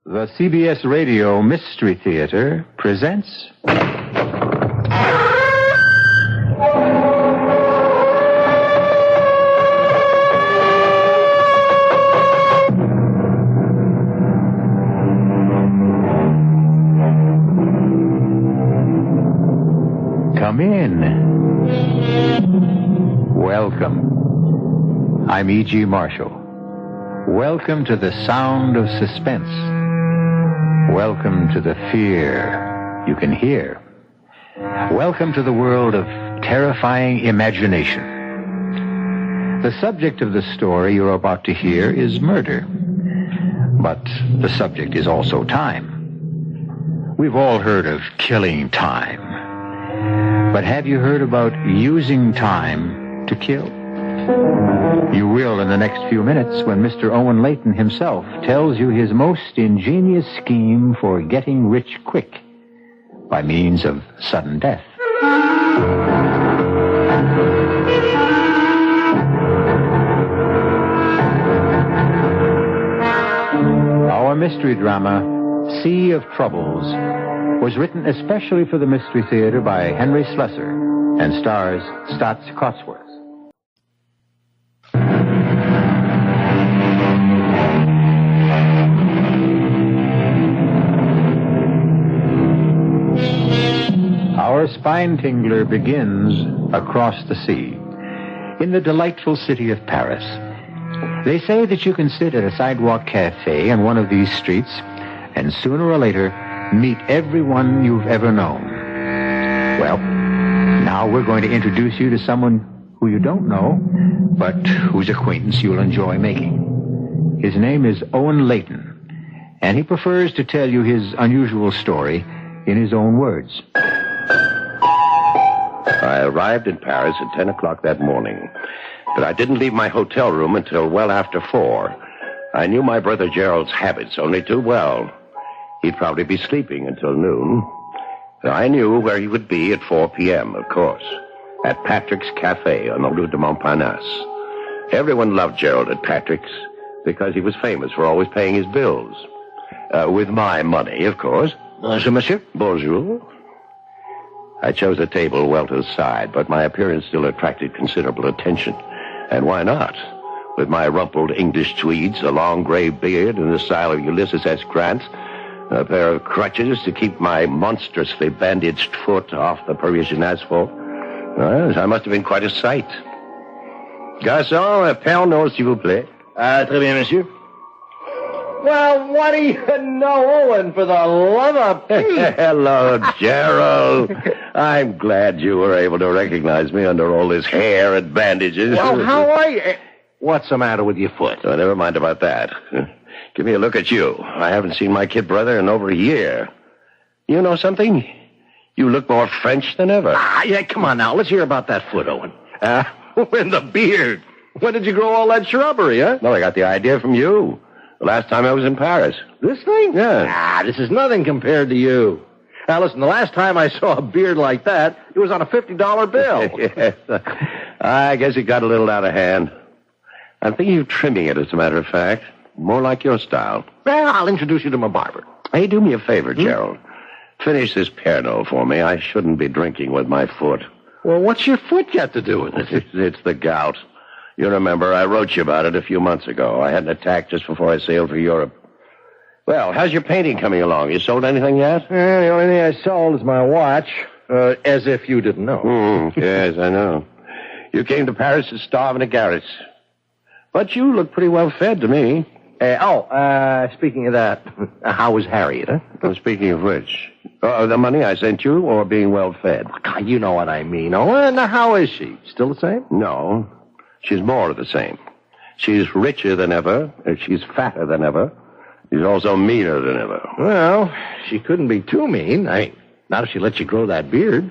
The CBS Radio Mystery Theater presents... Come in. Welcome. I'm E.G. Marshall. Welcome to the sound of suspense. Welcome to the fear you can hear. Welcome to the world of terrifying imagination. The subject of the story you're about to hear is murder. But the subject is also time. We've all heard of killing time. But have you heard about using time to kill? You will in the next few minutes when Mr. Owen Layton himself tells you his most ingenious scheme for getting rich quick by means of sudden death. Our mystery drama, Sea of Troubles, was written especially for the Mystery Theater by Henry Slessor and stars Stotts Cotsworth. Our spine tingler begins across the sea, in the delightful city of Paris. They say that you can sit at a sidewalk cafe on one of these streets and sooner or later meet everyone you've ever known. Well, now we're going to introduce you to someone who you don't know, but whose acquaintance you'll enjoy making. His name is Owen Layton, and he prefers to tell you his unusual story in his own words. I arrived in Paris at 10 o'clock that morning, but I didn't leave my hotel room until well after 4. I knew my brother Gerald's habits only too well. He'd probably be sleeping until noon. I knew where he would be at 4 p.m., of course, at Patrick's Cafe on the Rue de Montparnasse. Everyone loved Gerald at Patrick's because he was famous for always paying his bills. With my money, of course. Bonjour, monsieur. Bonjour. I chose a table well to the side, but my appearance still attracted considerable attention. And why not? With my rumpled English tweeds, a long gray beard in the style of Ulysses S. Grant, a pair of crutches to keep my monstrously bandaged foot off the Parisian asphalt. Well, I must have been quite a sight. Garçon, Pernod, s'il vous plaît. Très bien, monsieur. Well, what do you know, Owen, for the love of Pete? Hello, Gerald. I'm glad you were able to recognize me under all this hair and bandages. Well, how are you? What's the matter with your foot? Oh, never mind about that. Give me a look at you. I haven't seen my kid brother in over a year. You know something? You look more French than ever. Yeah, come on now. Let's hear about that foot, Owen. And the beard. When did you grow all that shrubbery, huh? Well, I got the idea from you. The last time I was in Paris. This thing? Yeah. This is nothing compared to you. Now, listen, the last time I saw a beard like that, it was on a $50 bill. Yes. I guess it got a little out of hand. I'm thinking of trimming it, as a matter of fact. More like your style. Well, I'll introduce you to my barber. Hey, do me a favor, Gerald. Finish this Pernod for me. I shouldn't be drinking with my foot. Well, what's your foot got to do with it? It's the gout. You remember, I wrote you about it a few months ago. I had an attack just before I sailed for Europe. Well, how's your painting coming along? You sold anything yet? The only thing I sold is my watch. As if you didn't know. Yes, I know. You came to Paris to starve in a garret. But you look pretty well fed to me. Speaking of that, how was Harriet, huh? Well, speaking of which, the money I sent you or being well fed? You know what I mean. Oh, now how is she? Still the same? No. She's more of the same. She's richer than ever. She's fatter than ever. She's also meaner than ever. Well, she couldn't be too mean. Not if she let you grow that beard.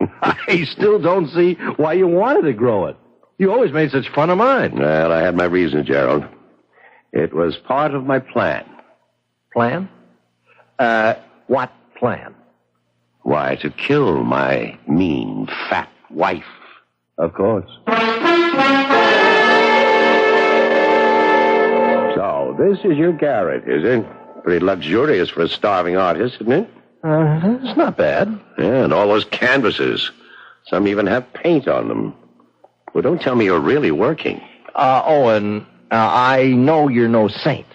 I still don't see why you wanted to grow it. You always made such fun of mine. Well, I had my reasons, Gerald. It was part of my plan. Plan? What plan? Why, to kill my mean, fat wife. Of course. So, this is your garret, is it? Pretty luxurious for a starving artist, isn't it? It's not bad. Yeah, and all those canvases. Some even have paint on them. Well, don't tell me you're really working. Owen, I know you're no saint,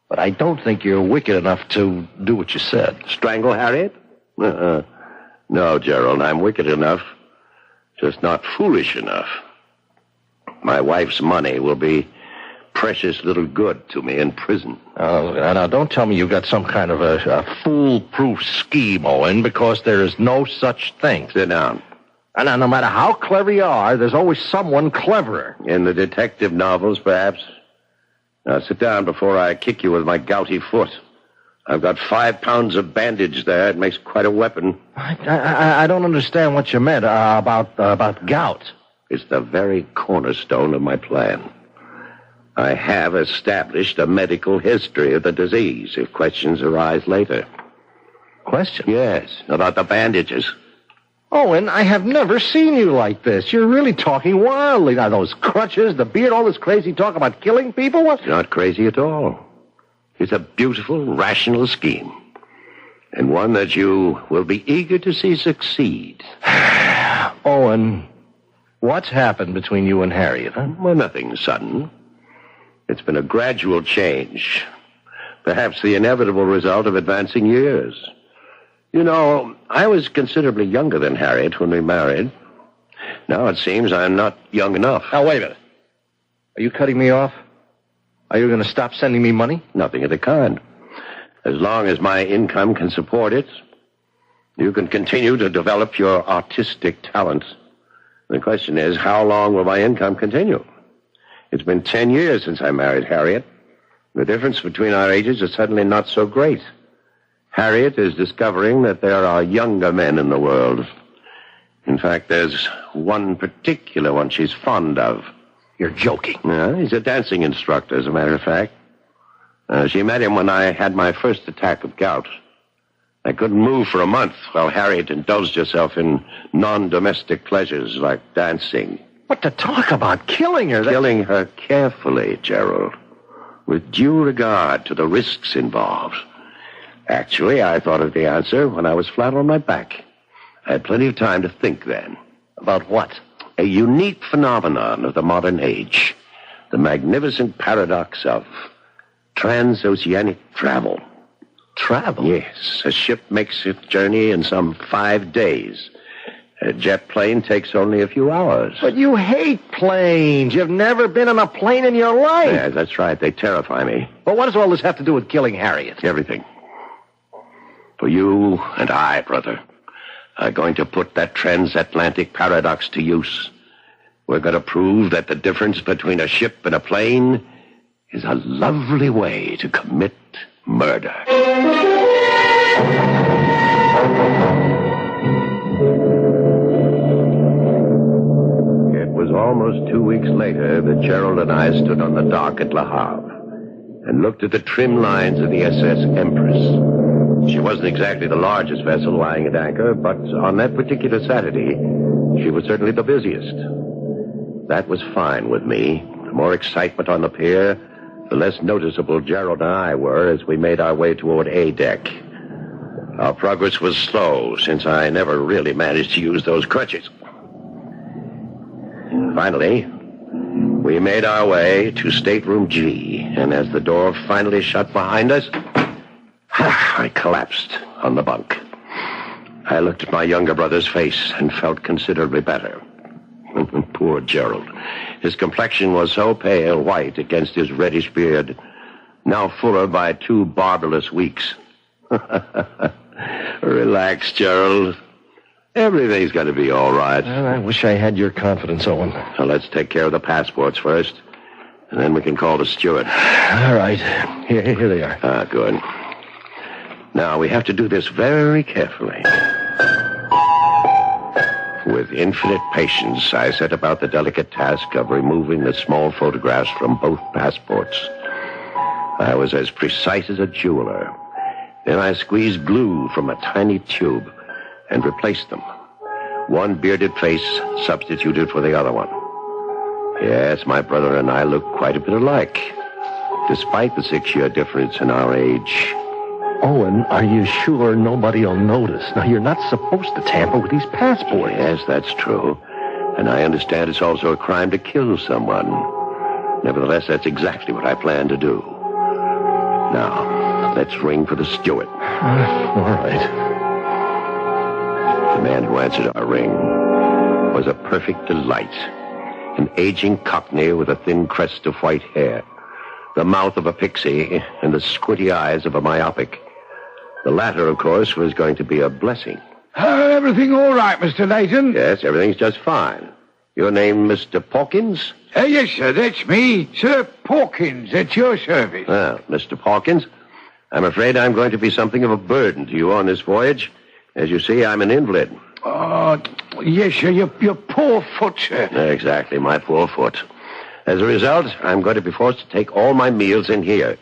but I don't think you're wicked enough to do what you said. Strangle Harriet? No, Gerald, I'm wicked enough. Just not foolish enough. My wife's money will be precious little good to me in prison. Now, don't tell me you've got some kind of a foolproof scheme, Owen, because there is no such thing. Sit down. And no matter how clever you are, there's always someone cleverer. In the detective novels, perhaps? Now, sit down before I kick you with my gouty foot. I've got 5 pounds of bandage there. It makes quite a weapon. I don't understand what you meant about gout. It's the very cornerstone of my plan. I have established a medical history of the disease if questions arise later. Question? Yes, about the bandages. Owen, I have never seen you like this. You're really talking wildly. Now, those crutches, the beard, all this crazy talk about killing people, what? It's not crazy at all. It's a beautiful, rational scheme. And one that you will be eager to see succeed. Owen, what's happened between you and Harriet, huh? Well, nothing sudden. It's been a gradual change. Perhaps the inevitable result of advancing years. You know, I was considerably younger than Harriet when we married. Now it seems I'm not young enough. Now, wait a minute. Are you cutting me off? Are you going to stop sending me money? Nothing of the kind. As long as my income can support it, you can continue to develop your artistic talents. The question is, how long will my income continue? It's been 10 years since I married Harriet. The difference between our ages is suddenly not so great. Harriet is discovering that there are younger men in the world. In fact, there's one particular one she's fond of. You're joking. Yeah, he's a dancing instructor, as a matter of fact. She met him when I had my first attack of gout. I couldn't move for a month while Harriet indulged herself in non-domestic pleasures like dancing. What to talk about? Killing her? Killing her carefully, Gerald, with due regard to the risks involved. Actually, I thought of the answer when I was flat on my back. I had plenty of time to think then. About what? A unique phenomenon of the modern age. The magnificent paradox of transoceanic travel. Travel? Yes. A ship makes its journey in some 5 days. A jet plane takes only a few hours. But you hate planes. You've never been on a plane in your life. Yeah, that's right. They terrify me. But what does all this have to do with killing Harriet? Everything. For you and I, brother, are going to put that transatlantic paradox to use. We're going to prove that the difference between a ship and a plane is a lovely way to commit murder. It was almost 2 weeks later that Gerald and I stood on the dock at Le Havre and looked at the trim lines of the SS Empress. She wasn't exactly the largest vessel lying at anchor, but on that particular Saturday, she was certainly the busiest. That was fine with me. The more excitement on the pier, the less noticeable Gerald and I were as we made our way toward A deck. Our progress was slow, since I never really managed to use those crutches. Finally, we made our way to stateroom G, and as the door finally shut behind us, I collapsed on the bunk. I looked at my younger brother's face and felt considerably better. Poor Gerald. His complexion was so pale white against his reddish beard, now fuller by 2 barbarous weeks. Relax, Gerald. Everything's going to be all right. Well, I wish I had your confidence, Owen. Now, let's take care of the passports first, and then we can call the steward. All right. Here they are. Ah, good. Now, we have to do this very carefully. With infinite patience, I set about the delicate task of removing the small photographs from both passports. I was as precise as a jeweler. Then I squeezed glue from a tiny tube and replaced them. One bearded face substituted for the other one. Yes, my brother and I look quite a bit alike. Despite the 6-year difference in our age, Owen, are you sure nobody will notice? Now, you're not supposed to tamper with these passports. Yes, that's true. And I understand it's also a crime to kill someone. Nevertheless, that's exactly what I plan to do. Now, let's ring for the steward. All right. The man who answered our ring was a perfect delight. An aging cockney with a thin crest of white hair, the mouth of a pixie, and the squinty eyes of a myopic. The latter, of course, was going to be a blessing. Everything all right, Mr. Layton? Yes, everything's just fine. Your name, Mr. Pawkins? Yes, sir, that's me. Sir Pawkins, at your service. Well, Mr. Pawkins, I'm afraid I'm going to be something of a burden to you on this voyage. As you see, I'm an invalid. Oh, yes, sir, your poor foot, sir. Exactly, my poor foot. As a result, I'm going to be forced to take all my meals in here.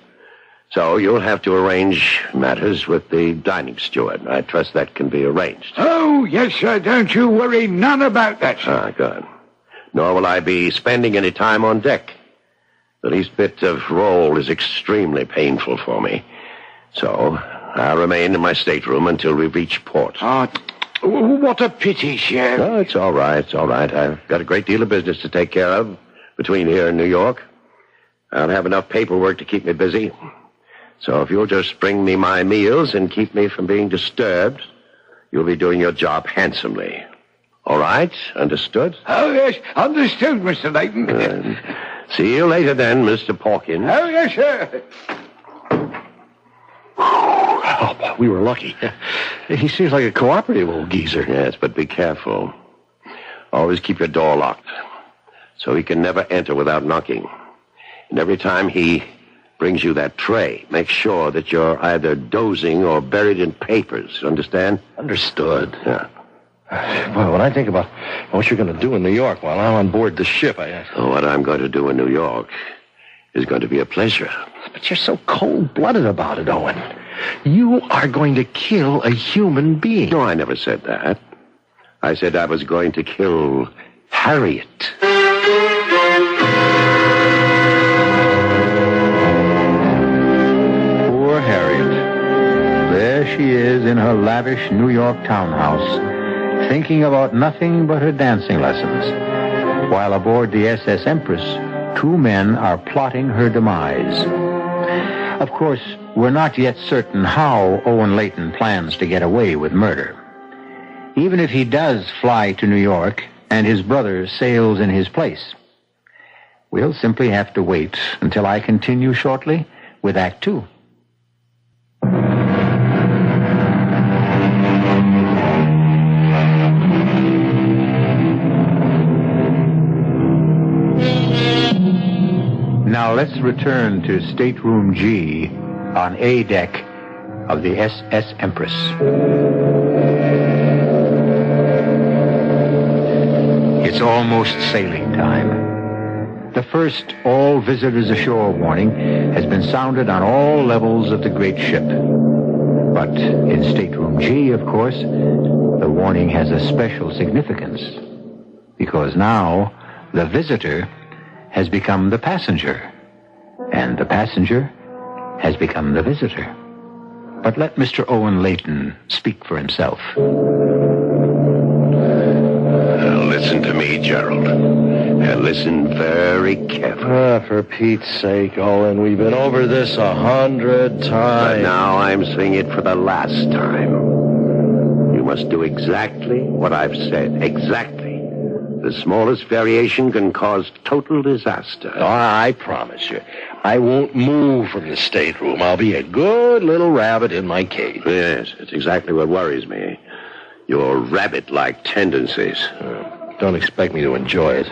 So you'll have to arrange matters with the dining steward. I trust that can be arranged. Oh, yes, sir, don't you worry none about that, sir. Ah, good. Nor will I be spending any time on deck. The least bit of roll is extremely painful for me. So I'll remain in my stateroom until we reach port. Oh, what a pity, sir. Oh, it's all right, it's all right. I've got a great deal of business to take care of between here and New York. I'll have enough paperwork to keep me busy. So if you'll just bring me my meals and keep me from being disturbed, you'll be doing your job handsomely. All right? Understood? Oh, yes, understood, Mr. Layton. See you later then, Mr. Pawkins. Oh, yes, sir. Oh, we were lucky. He seems like a cooperative old geezer. Yes, but be careful. Always keep your door locked, so he can never enter without knocking. And every time he brings you that tray, make sure that you're either dozing or buried in papers. Understand? Understood. Yeah. Well, when I think about what you're going to do in New York while I'm on board the ship, What I'm going to do in New York is going to be a pleasure. But you're so cold-blooded about it, Owen. You are going to kill a human being. No, I never said that. I said I was going to kill Harriet. Poor Harriet. There she is in her lavish New York townhouse, thinking about nothing but her dancing lessons, while aboard the SS Empress, two men are plotting her demise. Of course, we're not yet certain how Owen Layton plans to get away with murder. Even if he does fly to New York and his brother sails in his place, we'll simply have to wait until I continue shortly with Act Two. Now let's return to Stateroom G on A deck of the SS Empress. It's almost sailing time. The first all visitors ashore warning has been sounded on all levels of the great ship. But in Stateroom G, of course, the warning has a special significance, because now the visitor has become the passenger, and the passenger has become the visitor. But let Mr. Owen Layton speak for himself. Listen to me, Gerald. And listen very carefully. For Pete's sake, Owen, we've been over this 100 times. But now I'm saying it for the last time. You must do exactly what I've said. Exactly. The smallest variation can cause total disaster. Oh, I promise you, I won't move from the stateroom. I'll be a good little rabbit in my cage. Yes, it's exactly what worries me. Your rabbit-like tendencies. Don't expect me to enjoy it.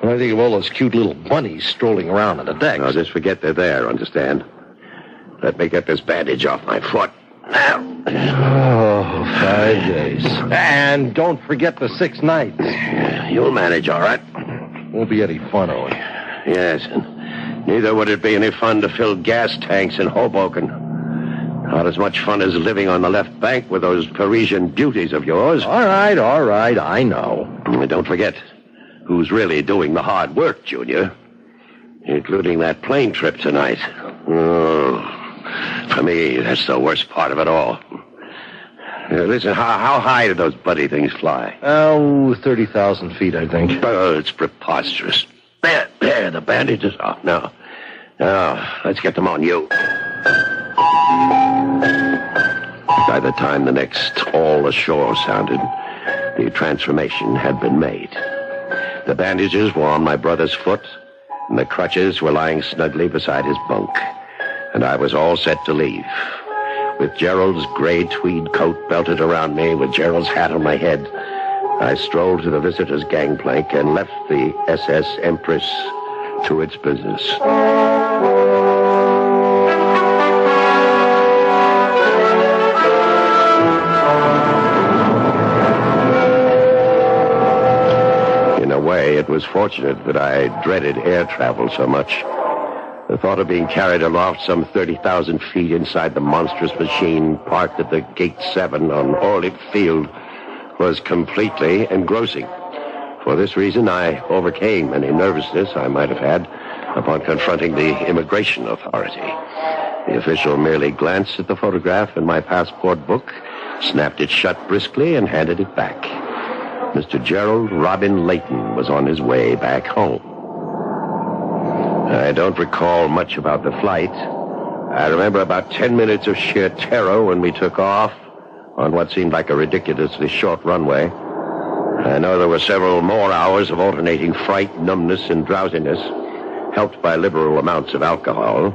When I think of all those cute little bunnies strolling around on the deck. No, just forget they're there, understand? Let me get this bandage off my foot. Now. Oh, 5 days. And don't forget the 6 nights. You'll manage, all right? Won't be any fun, Owen. Yes, and neither would it be any fun to fill gas tanks in Hoboken. Not as much fun as living on the left bank with those Parisian beauties of yours. All right, I know. And don't forget who's really doing the hard work, Junior. Including that plane trip tonight. Oh, To me, that's the worst part of it all. Listen, how high do those bloody things fly? 30,000 feet, I think. Oh, it's preposterous. There, the bandages. Oh, no. No, let's get them on you. By the time the next all ashore sounded, the transformation had been made. The bandages were on my brother's foot, and the crutches were lying snugly beside his bunk. And I was all set to leave. With Gerald's gray tweed coat belted around me, with Gerald's hat on my head, I strolled to the visitors' gangplank and left the SS Empress to its business. In a way, it was fortunate that I dreaded air travel so much. The thought of being carried aloft some 30,000 feet inside the monstrous machine parked at the Gate 7 on Orlip Field was completely engrossing. For this reason, I overcame any nervousness I might have had upon confronting the immigration authority. The official merely glanced at the photograph in my passport book, snapped it shut briskly, and handed it back. Mr. Gerald Robin Layton was on his way back home. I don't recall much about the flight. I remember about 10 minutes of sheer terror when we took off on what seemed like a ridiculously short runway. I know there were several more hours of alternating fright, numbness, and drowsiness, helped by liberal amounts of alcohol.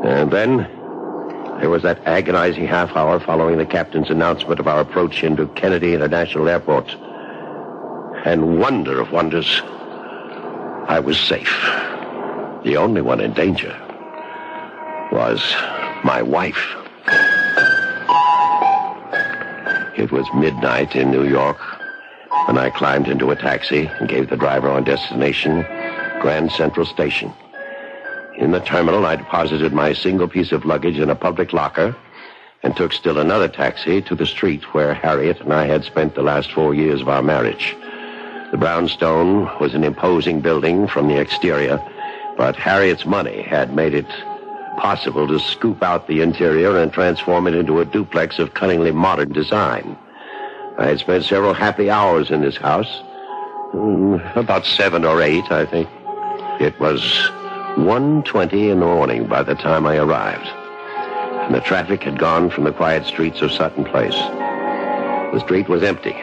And then there was that agonizing half hour following the captain's announcement of our approach into Kennedy International Airport. And wonder of wonders, I was safe. The only one in danger was my wife. It was midnight in New York when I climbed into a taxi and gave the driver our destination, Grand Central Station. In the terminal, I deposited my single piece of luggage in a public locker and took still another taxi to the street where Harriet and I had spent the last 4 years of our marriage. The brownstone was an imposing building from the exterior, but Harriet's money had made it possible to scoop out the interior and transform it into a duplex of cunningly modern design. I had spent several happy hours in this house, about 7 or 8, I think. It was 1:20 in the morning by the time I arrived, and the traffic had gone from the quiet streets of Sutton Place. The street was empty.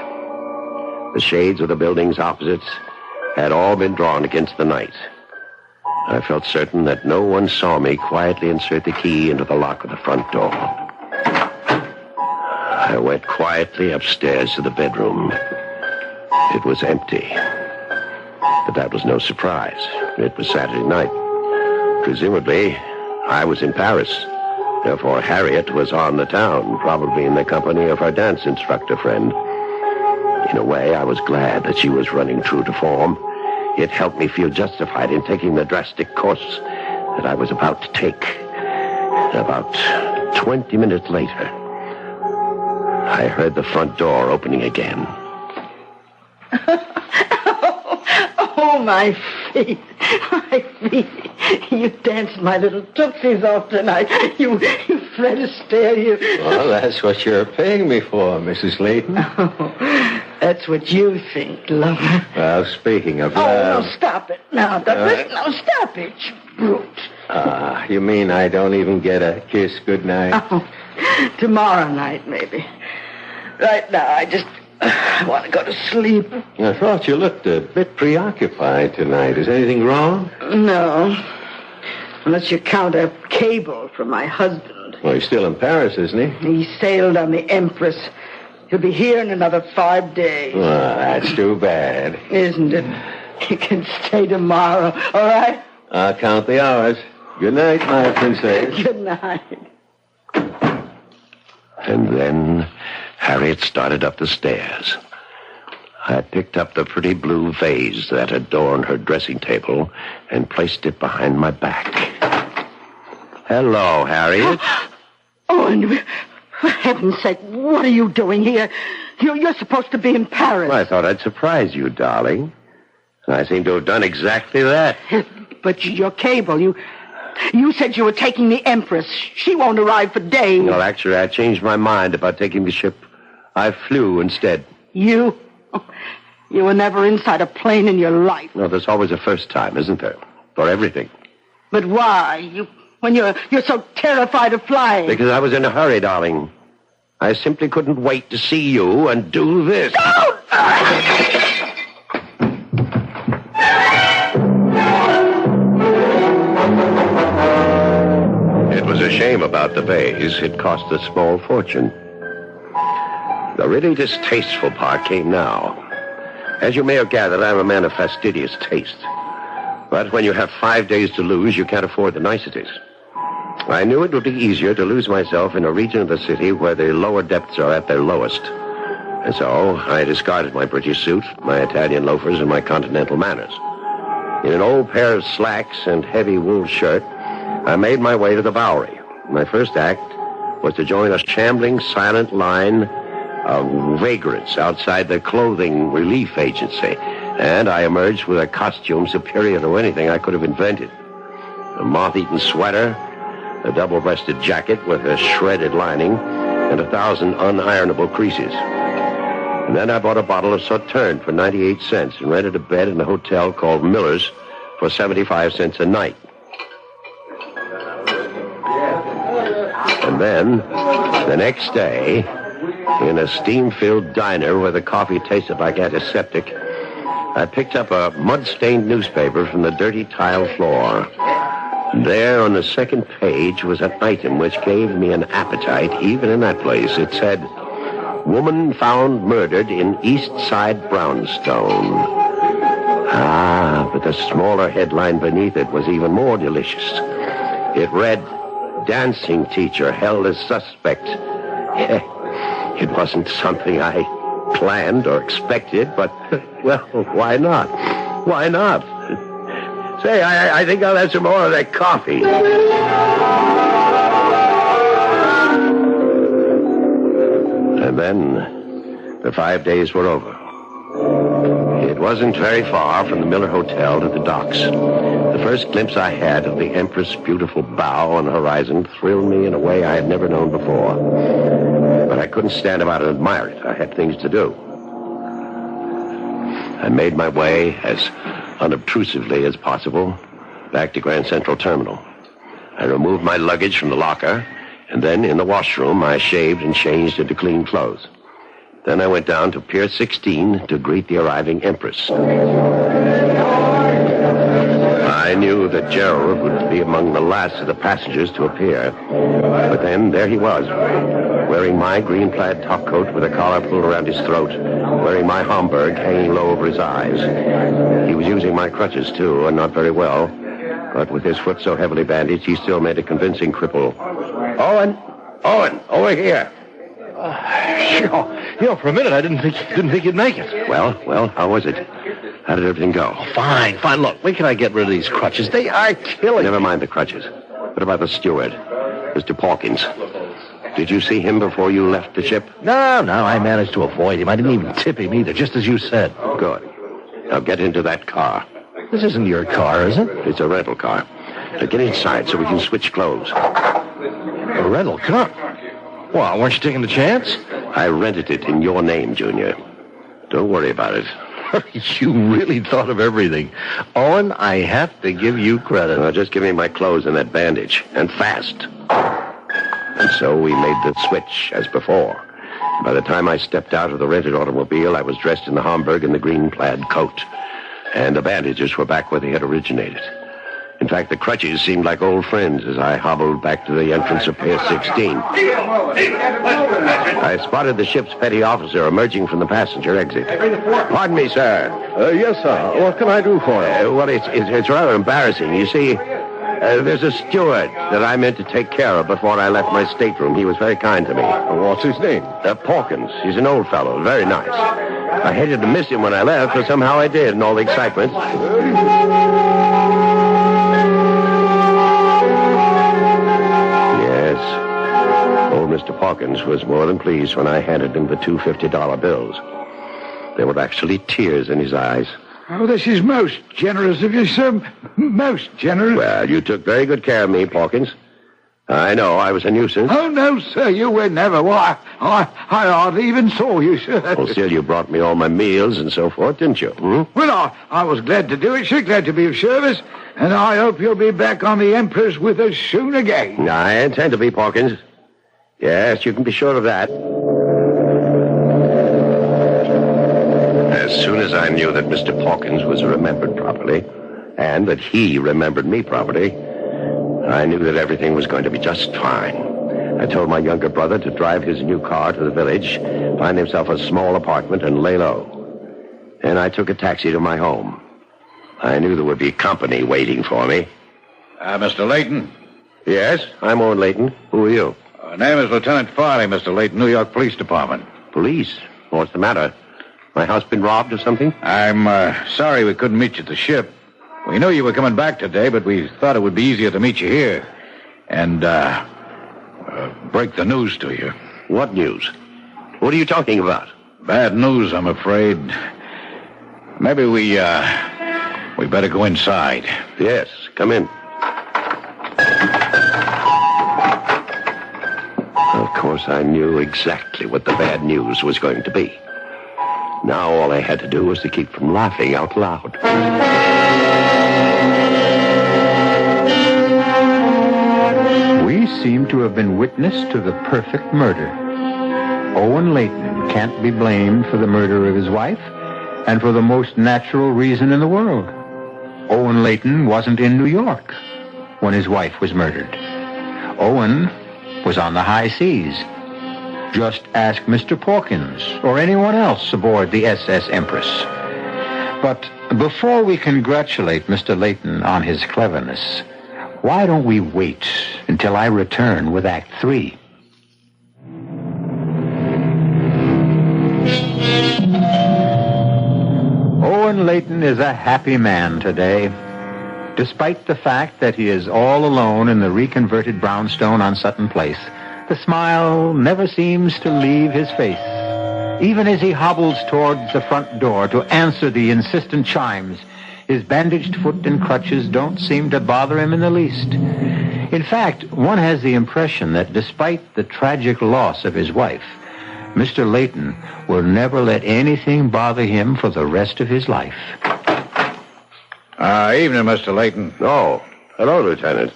The shades of the buildings opposite had all been drawn against the night. I felt certain that no one saw me quietly insert the key into the lock of the front door. I went quietly upstairs to the bedroom. It was empty. But that was no surprise. It was Saturday night. Presumably, I was in Paris. Therefore, Harriet was on the town, probably in the company of her dance instructor friend. In a way, I was glad that she was running true to form. It helped me feel justified in taking the drastic course that I was about to take. About 20 minutes later, I heard the front door opening again. Oh, my feet. My feet. You danced my little tootsies off tonight. You Fred Astaire, you... Well, that's what you're paying me for, Mrs. Layton. Oh, that's what you think, lover. Well, speaking of Oh, love... no, stop it. Now, Douglas, no, stop it, you brute. You mean I don't even get a kiss goodnight? Oh, tomorrow night, maybe. Right now, I just want to go to sleep. I thought you looked a bit preoccupied tonight. Is anything wrong? No. Unless you count a cable from my husband. Well, he's still in Paris, isn't he? He sailed on the Empress. He'll be here in another 5 days. Well, that's too bad. Isn't it? He can stay tomorrow, all right? I'll count the hours. Good night, my princess. Good night. And then Harriet started up the stairs. I picked up the pretty blue vase that adorned her dressing table and placed it behind my back. Hello, Harriet. Oh, and for heaven's sake, what are you doing here? You're supposed to be in Paris. Well, I thought I'd surprise you, darling. I seem to have done exactly that. But your cable, you You said you were taking the Empress. She won't arrive for days. Well, actually, I changed my mind about taking the ship. I flew instead. You were never inside a plane in your life. No, there's always a first time, isn't there? For everything. But why? When you're so terrified of flying. Because I was in a hurry, darling. I simply couldn't wait to see you and do this. Don't! It was a shame about the vase. It cost a small fortune. The really distasteful part came now. As you may have gathered, I'm a man of fastidious taste. But when you have 5 days to lose, you can't afford the niceties. I knew it would be easier to lose myself in a region of the city where the lower depths are at their lowest. And so I discarded my British suit, my Italian loafers, and my continental manners. In an old pair of slacks and heavy wool shirt, I made my way to the Bowery. My first act was to join a shambling, silent line of vagrants outside the clothing relief agency, and I emerged with a costume superior to anything I could have invented. A moth-eaten sweater, a double-breasted jacket with a shredded lining, and 1,000 unironable creases. And then I bought a bottle of Sauterne for 98 cents and rented a bed in a hotel called Miller's for 75 cents a night. And then, the next day, in a steam-filled diner where the coffee tasted like antiseptic, I picked up a mud-stained newspaper from the dirty tile floor. There on the second page was an item which gave me an appetite, even in that place. It said, "Woman found murdered in East Side brownstone." Ah, but the smaller headline beneath it was even more delicious. It read, "Dancing teacher held as suspect." It wasn't something I planned or expected, but, well, why not? Why not? Say, I think I'll have some more of that coffee. And then the 5 days were over. It wasn't very far from the Miller Hotel to the docks. The first glimpse I had of the Empress' beautiful bow on the horizon thrilled me in a way I had never known before. But I couldn't stand about and admire it. I had things to do. I made my way as unobtrusively as possible back to Grand Central Terminal. I removed my luggage from the locker, and then in the washroom I shaved and changed into clean clothes. Then I went down to Pier 16 to greet the arriving Empress. I knew that Gerald would be among the last of the passengers to appear. But then there he was, wearing my green plaid topcoat with a collar pulled around his throat, wearing my Homburg hanging low over his eyes. He was using my crutches, too, and not very well. But with his foot so heavily bandaged, he still made a convincing cripple. Owen, over here. For a minute I didn't think you'd make it. Well, how was it? How did everything go? Fine. Look, when can I get rid of these crutches? They are killing me. Never mind the crutches. What about the steward, Mr. Pawkins? Did you see him before you left the ship? No, I managed to avoid him. I didn't even tip him either, just as you said. Good. Now get into that car. This isn't your car, is it? It's a rental car. Now get inside so we can switch clothes. A rental car? Well, weren't you taking the chance? I rented it in your name, Junior. Don't worry about it. You really thought of everything. Owen, I have to give you credit. Well, just give me my clothes and that bandage. And fast. And so we made the switch, as before. By the time I stepped out of the rented automobile, I was dressed in the Homburg and the green plaid coat. And the bandages were back where they had originated. In fact, the crutches seemed like old friends as I hobbled back to the entrance of Pier 16. I spotted the ship's petty officer emerging from the passenger exit. Pardon me, sir. Yes, sir. What can I do for you? Well, it's rather embarrassing. You see, there's a steward that I meant to take care of before I left my stateroom. He was very kind to me. What's his name? Pawkins. He's an old fellow. Very nice. I hated to miss him when I left, but somehow I did in all the excitement. Old Mr. Pawkins was more than pleased when I handed him the two $50 bills. There were actually tears in his eyes. Oh, this is most generous of you, sir. Most generous. Well, you took very good care of me, Pawkins. I know I was a nuisance. Oh, no, sir, you were never. Well, I hardly even saw you, sir. Well, still, you brought me all my meals and so forth, didn't you? Well, I was glad to do it, sir. Glad to be of service. And I hope you'll be back on the Empress with us soon again. I intend to be, Pawkins. Yes, you can be sure of that. As soon as I knew that Mr. Pawkins was remembered properly, and that he remembered me properly, I knew that everything was going to be just fine. I told my younger brother to drive his new car to the village, find himself a small apartment, and lay low. And I took a taxi to my home. I knew there would be company waiting for me. Mr. Layton? Yes, I'm Owen Layton. Who are you? Name is Lieutenant Farley, Mr. Layton, New York Police Department. Police? What's the matter? My house been robbed or something? I'm sorry we couldn't meet you at the ship. We knew you were coming back today, but we thought it would be easier to meet you here and break the news to you. What news? What are you talking about? Bad news, I'm afraid. Maybe we better go inside. Yes, come in. Of course, I knew exactly what the bad news was going to be. Now all I had to do was to keep from laughing out loud. We seem to have been witness to the perfect murder. Owen Layton can't be blamed for the murder of his wife, and for the most natural reason in the world. Owen Layton wasn't in New York when his wife was murdered. Owen was on the high seas. Just ask Mr. Pawkins or anyone else aboard the SS Empress. But before we congratulate Mr. Layton on his cleverness, why don't we wait until I return with Act 3? Owen Layton is a happy man today, despite the fact that he is all alone in the reconverted brownstone on Sutton Place. The smile never seems to leave his face. Even as he hobbles towards the front door to answer the insistent chimes, his bandaged foot and crutches don't seem to bother him in the least. In fact, one has the impression that despite the tragic loss of his wife, Mr. Layton will never let anything bother him for the rest of his life. Evening, Mr. Layton. Oh, hello, Lieutenant.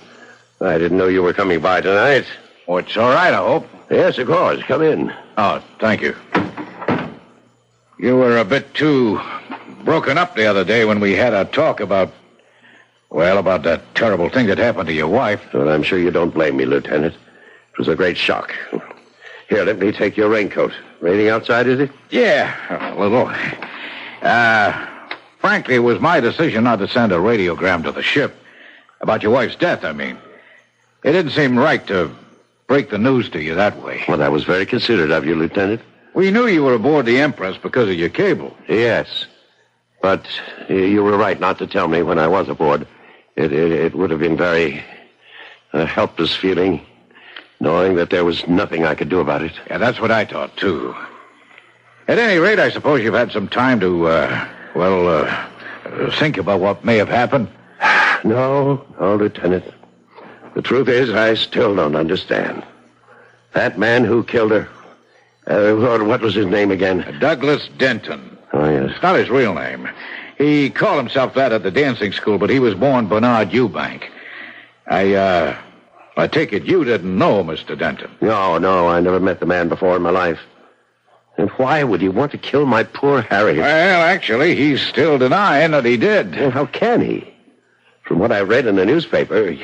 I didn't know you were coming by tonight. Oh, it's all right, I hope. Yes, of course. Come in. Oh, thank you. You were a bit too broken up the other day when we had a talk about that terrible thing that happened to your wife. Well, I'm sure you don't blame me, Lieutenant. It was a great shock. Here, let me take your raincoat. Raining outside, is it? Yeah, a little. Frankly, it was my decision not to send a radiogram to the ship. About your wife's death, I mean. It didn't seem right to break the news to you that way. Well, that was very considerate of you, Lieutenant. We knew you were aboard the Empress because of your cable. Yes. But you were right not to tell me when I was aboard. It would have been very helpless feeling, knowing that there was nothing I could do about it. Yeah, that's what I thought, too. At any rate, I suppose you've had some time to, think about what may have happened. No, Lieutenant. The truth is, I still don't understand. That man who killed her, what was his name again? Douglas Denton. Oh, yes. It's not his real name. He called himself that at the dancing school, but he was born Bernard Eubank. I take it you didn't know Mr. Denton. No, I never met the man before in my life. And why would he want to kill my poor Harriet? Well, actually, he's still denying that he did. Well, how can he? From what I read in the newspaper,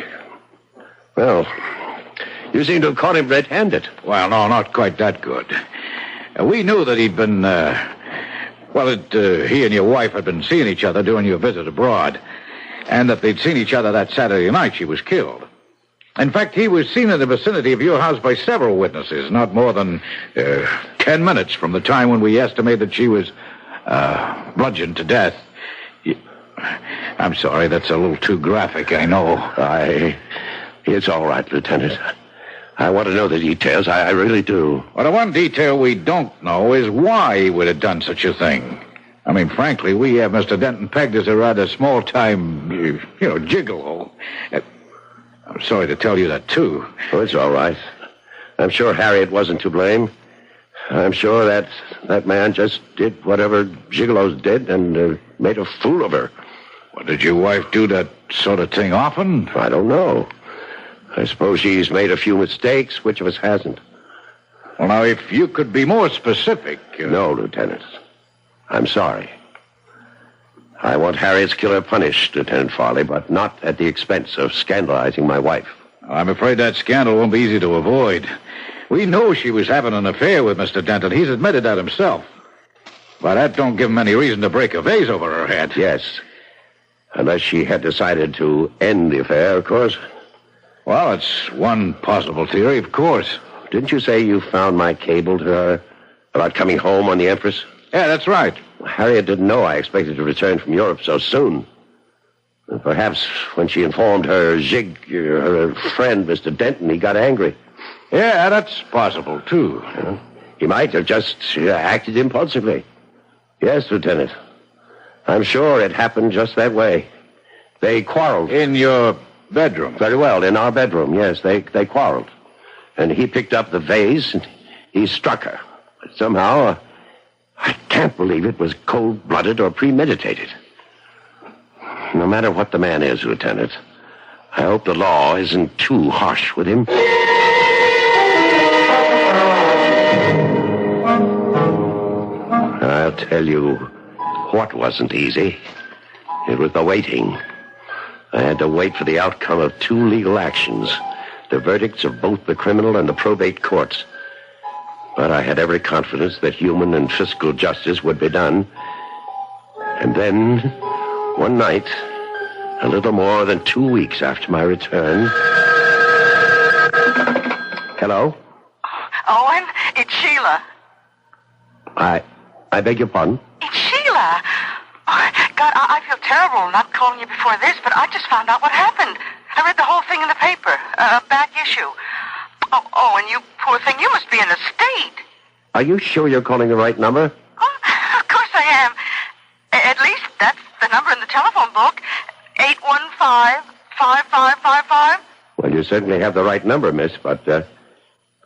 well, you seem to have caught him red-handed. Well, no, not quite that good. We knew that he'd been, he and your wife had been seeing each other during your visit abroad, and that they'd seen each other that Saturday night she was killed. In fact, he was seen in the vicinity of your house by several witnesses, not more than 10 minutes from the time when we estimate that she was bludgeoned to death. I'm sorry, that's a little too graphic, I know. It's all right, Lieutenant. I want to know the details. I really do. Well, the one detail we don't know is why he would have done such a thing. I mean, frankly, we have Mr. Denton pegged as a rather small-time, gigolo. I'm sorry to tell you that, too. Oh, it's all right. I'm sure Harriet wasn't to blame. I'm sure that man just did whatever gigolos did and made a fool of her. Well, did your wife do that sort of thing often? I don't know. I suppose she's made a few mistakes. Which of us hasn't? Well, now, if you could be more specific... No, Lieutenant. I'm sorry. I want Harriet's killer punished, Lieutenant Farley, but not at the expense of scandalizing my wife. I'm afraid that scandal won't be easy to avoid. We know she was having an affair with Mr. Denton. He's admitted that himself. But that don't give him any reason to break a vase over her head. Yes. Unless she had decided to end the affair, of course. Well, it's one possible theory, of course. Didn't you say you found my cable to her about coming home on the Empress? Yeah, that's right. Harriet didn't know I expected to return from Europe so soon. Perhaps when she informed her her friend, Mr. Denton, he got angry. Yeah, that's possible, too. He might have just acted impulsively. Yes, Lieutenant. I'm sure it happened just that way. They quarreled. In your bedroom? Very well, in our bedroom, yes. They quarreled. And he picked up the vase and he struck her. But somehow, I can't believe it was cold-blooded or premeditated. No matter what the man is, Lieutenant, I hope the law isn't too harsh with him. I'll tell you what wasn't easy. It was the waiting. I had to wait for the outcome of 2 legal actions, the verdicts of both the criminal and the probate courts. But I had every confidence that human and fiscal justice would be done. And then, one night, a little more than 2 weeks after my return... Hello? Owen, it's Sheila. I beg your pardon? It's Sheila. Oh, God, I feel terrible not calling you before this, but I just found out what happened. I read the whole thing in the paper, back issue. Oh, and you poor thing, you must be in a state. Are you sure you're calling the right number? Oh, of course I am. At least that's the number in the telephone book, 815-5555. Well, you certainly have the right number, miss, but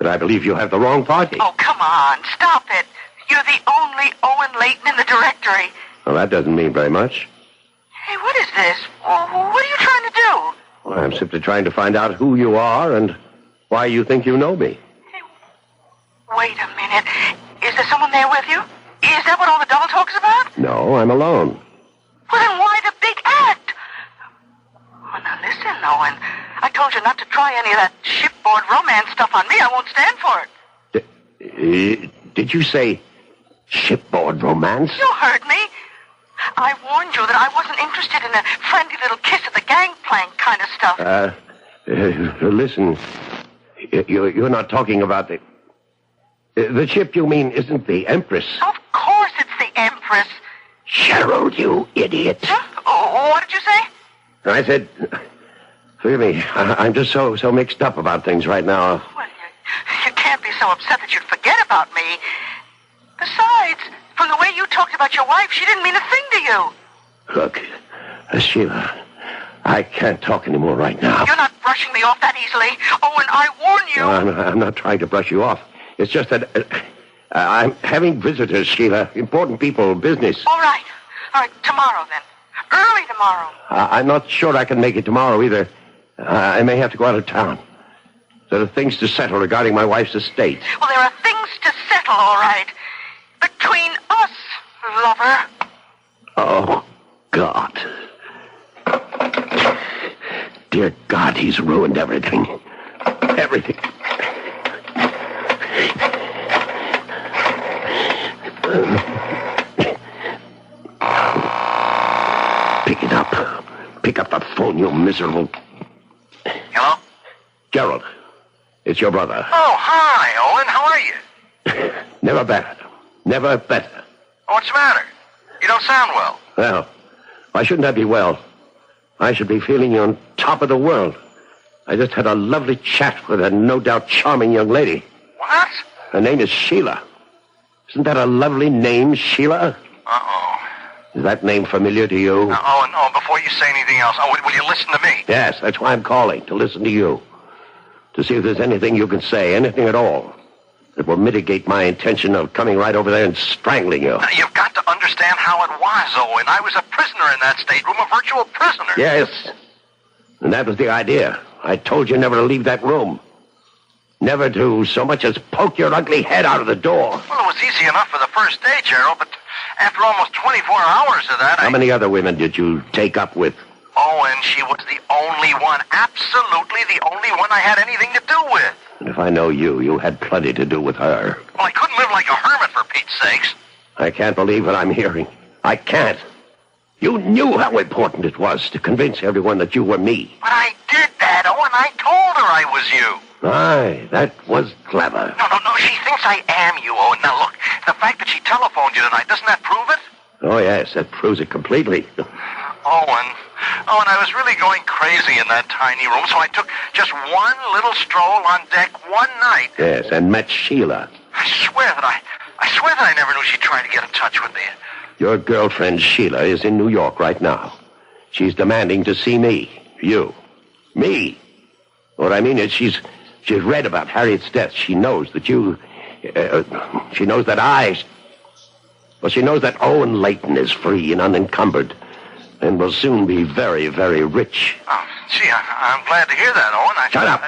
I believe you have the wrong party. Oh, come on, stop it. You're the only Owen Layton in the directory. Well, that doesn't mean very much. Hey, what is this? What are you trying to do? Well, I'm simply trying to find out who you are and why you think you know me. Hey, wait a minute. Is there someone there with you? Is that what all the double talk's about? No, I'm alone. Well, then why the big act? Oh, now listen, Owen. I told you not to try any of that shipboard romance stuff on me. I won't stand for it. Did you say shipboard romance? You heard me. I warned you that I wasn't interested in a friendly little kiss at the gangplank kind of stuff. Listen, you're not talking about the ship you mean isn't the Empress. Of course it's the Empress. Gerald, you idiot. Huh? Oh, what did you say? I said, forgive me, I'm just so mixed up about things right now. Well, you can't be so upset that you'd forget about me. Besides, from the way you talked about your wife, she didn't mean a thing to you. Look, Sheila, I can't talk anymore right now. You're not brushing me off that easily. Oh, and I warn you. No, I'm not trying to brush you off. It's just that I'm having visitors, Sheila. Important people, business. All right, tomorrow then. Early tomorrow. I'm not sure I can make it tomorrow either. I may have to go out of town. There are things to settle regarding my wife's estate. Well, there are things to settle, all right. Between us, lover. Oh, God. Dear God, he's ruined everything. Everything. Pick it up. Pick up the phone, you miserable... Hello? Gerald, it's your brother. Oh, hi, Owen. How are you? Never better. Never better. What's the matter? You don't sound well. Well, why shouldn't I be well? I should be feeling on top of the world. I just had a lovely chat with a no doubt charming young lady. What? Her name is Sheila. Isn't that a lovely name, Sheila? Uh-oh. Is that name familiar to you? Owen, before you say anything else, will you listen to me? Yes, that's why I'm calling, to listen to you. To see if there's anything you can say, anything at all, that will mitigate my intention of coming right over there and strangling you. You've got to understand how it was, Owen. I was a prisoner in that stateroom, a virtual prisoner. Yes, and that was the idea. I told you never to leave that room. Never to so much as poke your ugly head out of the door. Well, it was easy enough for the first day, Gerald, but after almost 24 hours of that, How many other women did you take up with? Owen, she was the only one, absolutely the only one I had anything to do with. And if I know you, you had plenty to do with her. Well, I couldn't live like a hermit, for Pete's sakes. I can't believe what I'm hearing. I can't. You knew how important it was to convince everyone that you were me. But I did that, Owen. I told her I was you. Aye, that was clever. No, she thinks I am you, Owen. Now, look, the fact that she telephoned you tonight, doesn't that prove it? Oh, yes, that proves it completely. Owen, I was really going crazy in that tiny room, so I took just one little stroll on deck one night. Yes, and met Sheila. I swear that I never knew she'd try to get in touch with me. Your girlfriend Sheila is in New York right now. She's demanding to see me. You. Me. What I mean is she's read about Harriet's death. She knows that you... she knows that she knows that Owen Layton is free and unencumbered and will soon be very, very rich. Oh, gee, I'm glad to hear that, Owen. Shut up.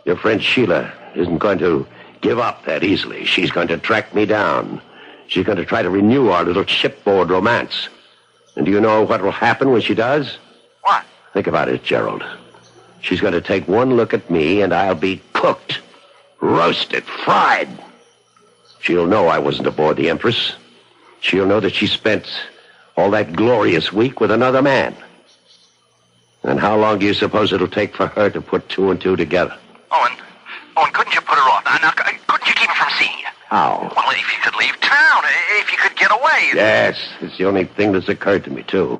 Your friend Sheila isn't going to give up that easily. She's going to track me down. She's going to try to renew our little shipboard romance. And do you know what will happen when she does? What? Think about it, Gerald. She's going to take one look at me, and I'll be cooked, roasted, fried. She'll know I wasn't aboard the Empress. She'll know that she spent all that glorious week with another man. And how long do you suppose it'll take for her to put two and two together? Owen, couldn't you put her off? Now, couldn't you keep her from seeing you? How? Well, if you could leave town, if you could get away. Yes, it's the only thing that's occurred to me, too.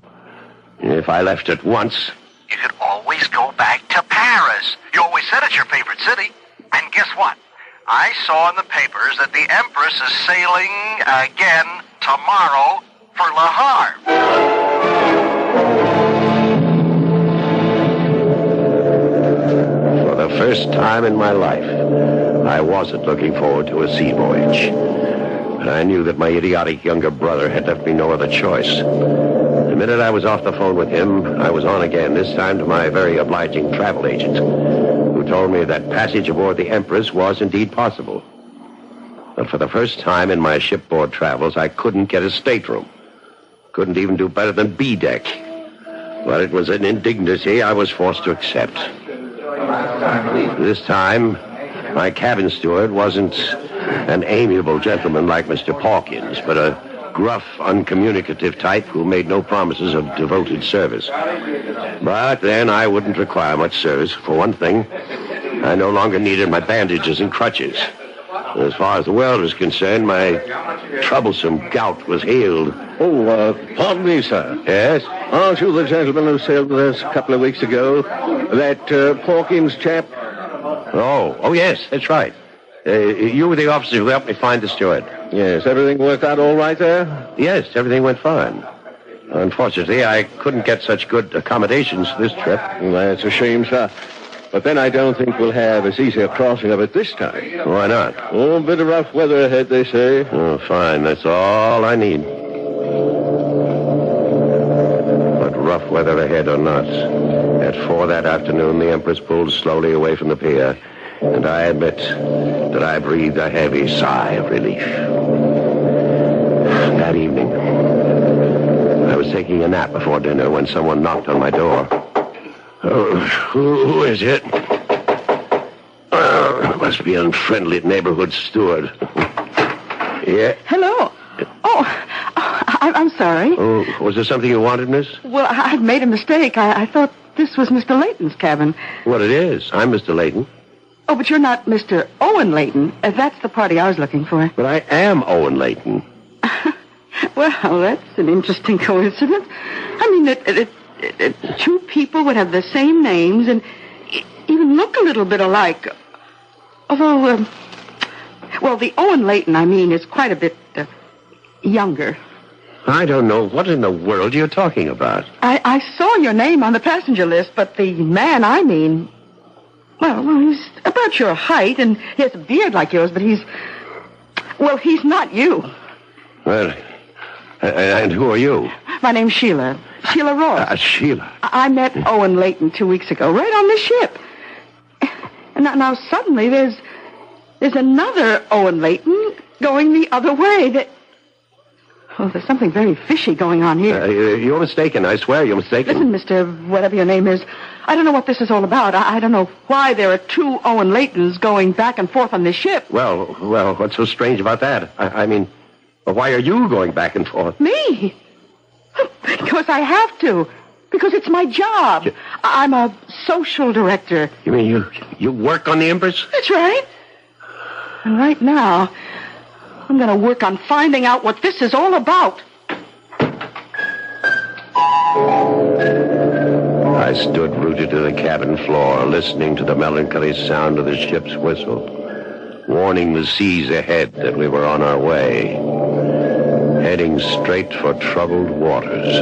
If I left at once... You could always go back to Paris. You always said it's your favorite city. And guess what? I saw in the papers that the Empress is sailing again tomorrow for Le Havre. For the first time in my life, I wasn't looking forward to a sea voyage. But I knew that my idiotic younger brother had left me no other choice. The minute I was off the phone with him, I was on again, this time to my very obliging travel agent, who told me that passage aboard the Empress was indeed possible. But for the first time in my shipboard travels, I couldn't get a stateroom. Couldn't even do better than B deck. But it was an indignity I was forced to accept. This time, my cabin steward wasn't an amiable gentleman like Mr. Pawkins, but a gruff, uncommunicative type who made no promises of devoted service. But then I wouldn't require much service. For one thing, I no longer needed my bandages and crutches. As far as the world was concerned, my troublesome gout was healed. Oh, pardon me, sir. Yes? Aren't you the gentleman who sailed with us a couple of weeks ago? That Pawkins chap? Oh, yes, that's right. You were the officer who helped me find the steward. Yes, everything worked out all right there? Yes, everything went fine. Unfortunately, I couldn't get such good accommodations this trip. That's a shame, sir. But then I don't think we'll have as easy a crossing of it this time. Why not? Oh, a bit of rough weather ahead, they say. Oh, fine. That's all I need. But rough weather ahead or not, at 4 that afternoon, the Empress pulled slowly away from the pier, and I admit that I breathed a heavy sigh of relief. That evening, I was taking a nap before dinner when someone knocked on my door. Oh, who is it? Oh, it must be an unfriendly neighborhood steward. Yeah? Hello. Oh, I'm sorry. Oh, was there something you wanted, miss? Well, I'd made a mistake. I thought this was Mr. Layton's cabin. Well, it is. I'm Mr. Layton. Oh, but you're not Mr. Owen Layton. That's the party I was looking for. But I am Owen Layton. Well, that's an interesting coincidence. I mean, two people would have the same names and even look a little bit alike. Although, well, the Owen Layton, I mean, is quite a bit younger. I don't know what in the world you're talking about. I saw your name on the passenger list, but the man I mean... Well, he's about your height, and he has a beard like yours, but he's... Well, he's not you. Well, and who are you? My name's Sheila. Sheila Ross. Sheila. I met Owen Layton 2 weeks ago, right on the ship. And now suddenly there's another Owen Layton going the other way. There's something very fishy going on here. You're mistaken. I swear you're mistaken. Listen, Mr. Whatever your name is, I don't know what this is all about. I don't know why there are two Owen Laytons going back and forth on this ship. Well, what's so strange about that? I mean, why are you going back and forth? Me? Because I have to. Because it's my job. I'm a social director. You mean you work on the Empress? That's right. And right now, I'm going to work on finding out what this is all about. I stood rooted to the cabin floor, listening to the melancholy sound of the ship's whistle, warning the seas ahead that we were on our way, heading straight for troubled waters.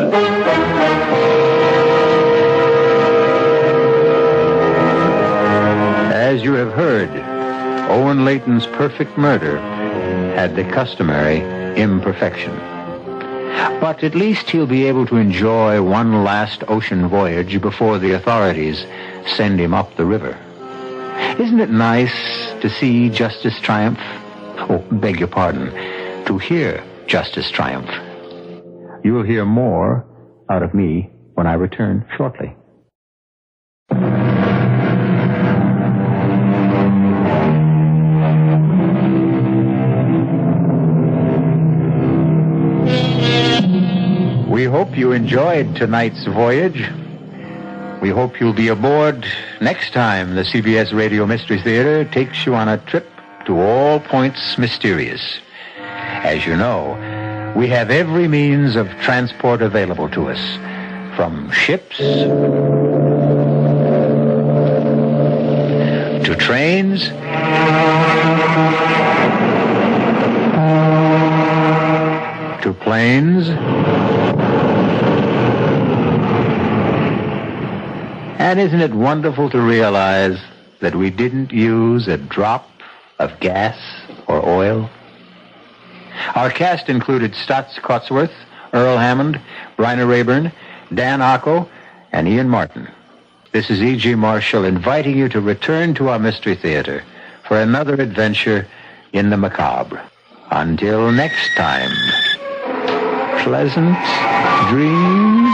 As you have heard, Owen Layton's perfect murder had the customary imperfection. But at least he'll be able to enjoy one last ocean voyage before the authorities send him up the river. Isn't it nice to see justice triumph? Oh, beg your pardon, to hear justice triumph. You'll hear more out of me when I return shortly. We hope you enjoyed tonight's voyage. We hope you'll be aboard next time the CBS Radio Mystery Theater takes you on a trip to all points mysterious. As you know, we have every means of transport available to us, from ships to trains to planes. And isn't it wonderful to realize that we didn't use a drop of gas or oil? Our cast included Stotts Cotsworth, Earl Hammond, Bryna Rayburn, Dan Ocko, and Ian Martin. This is E.G. Marshall inviting you to return to our Mystery Theater for another adventure in the macabre. Until next time, pleasant dreams.